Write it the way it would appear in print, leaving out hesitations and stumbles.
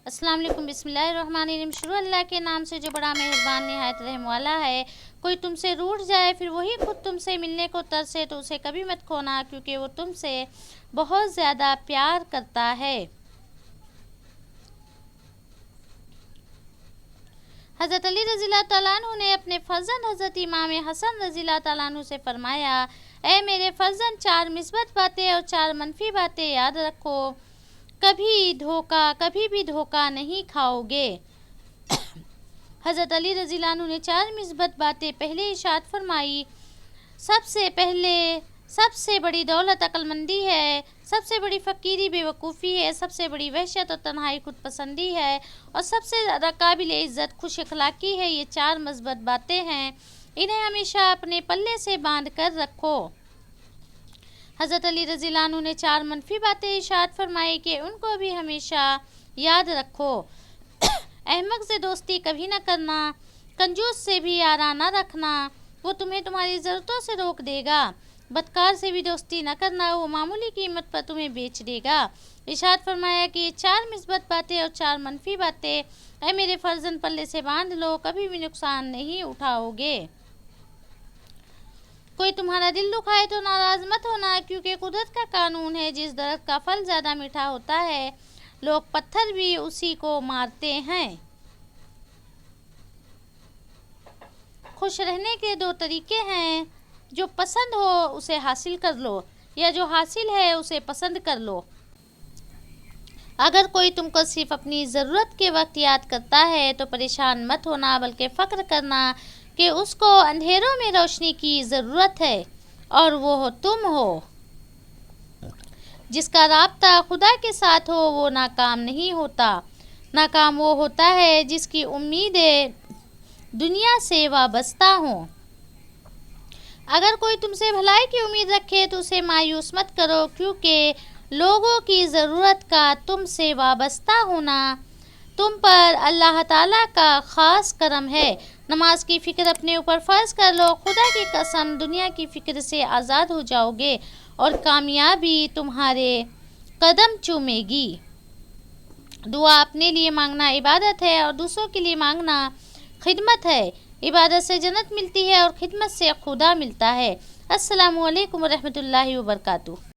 अस्सलाम वालेकुम, बिस्मिल्लाहिर्रहमानिर्रहीम। शुरू अल्लाह के नाम से जो बड़ा मेहरबान निहायत रहम वाला है। कोई तुमसे रूठ जाए फिर वही खुद तुमसे मिलने को तरसे तो उसे कभी मत खोना, क्योंकि वो तुमसे बहुत ज़्यादा प्यार करता है। हज़रत अली रज़ियल्लाहु तआला अन्हु ने अपने फर्जंद हज़रत इमाम हसन रज़ियल्लाहु तआला अन्हु से फरमाया, ऐ मेरे फर्जंद, 4 मिस्बत बातें और 4 मनफी बातें याद रखो। कभी भी धोखा नहीं खाओगे। हज़रत अली रज़ियल्लाहु अन्हु ने 4 मिस्बत बातें पहले इरशाद फरमाई। सबसे बड़ी दौलत अक्लमंदी है, सबसे बड़ी फ़कीरी बेवकूफ़ी है, सबसे बड़ी वहशत और तन्हाई खुद पसंदी है, और सबसे ज़्यादा काबिल इज़्ज़त खुश अखलाक़ी है। ये 4 मस्बत बातें हैं, इन्हें हमेशा अपने पल्ले से बांध कर रखो। हज़रत अली रज़ियल्लाहु अन्हु ने 4 मनफी बातें इरशाद फरमाई कि उनको भी हमेशा याद रखो। अहमक से दोस्ती कभी न करना, कंजूस से भी यारा न रखना, वो तुम्हें तुम्हारी ज़रूरतों से रोक देगा। बदकार से भी दोस्ती न करना, वो मामूली कीमत पर तुम्हें बेच देगा। इरशाद फरमाया कि 4 मिस्बत बातें और 4 मनफी बातें ऐ मेरे फर्जंद पल्ले से बांध लो, कभी भी नुकसान नहीं उठाओगे। कोई तुम्हारा दिल दुखाए तो नाराज़ मत होना, क्योंकि कुदरत का कानून है, जिस दरख्त का फल ज़्यादा मीठा होता है लोग पत्थर भी उसी को मारते हैं। खुश रहने के 2 तरीके हैं, जो पसंद हो उसे हासिल कर लो, या जो हासिल है उसे पसंद कर लो। अगर कोई तुमको सिर्फ अपनी ज़रूरत के वक्त याद करता है तो परेशान मत होना, बल्कि फ़क्र करना कि उसको अंधेरों में रोशनी की ज़रूरत है, और वो तुम हो। जिसका राब्ता खुदा के साथ हो वो नाकाम नहीं होता। नाकाम वो होता है जिसकी उम्मीदें दुनिया से वाबस्ता हों। अगर कोई तुमसे भलाई की उम्मीद रखे तो उसे मायूस मत करो, क्योंकि लोगों की ज़रूरत का तुमसे वाबस्ता होना तुम पर अल्लाह ताला का ख़ास करम है। नमाज की फ़िक्र अपने ऊपर फ़र्ज़ कर लो, खुदा की कसम दुनिया की फ़िक्र से आज़ाद हो जाओगे और कामयाबी तुम्हारे कदम चूमेगी। दुआ अपने लिए मांगना इबादत है और दूसरों के लिए मांगना खिदमत है। इबादत से जन्नत मिलती है और खिदमत से खुदा मिलता है। अस्सलामु अलैकुम व रहमतुल्लाहि व बरकातुहू।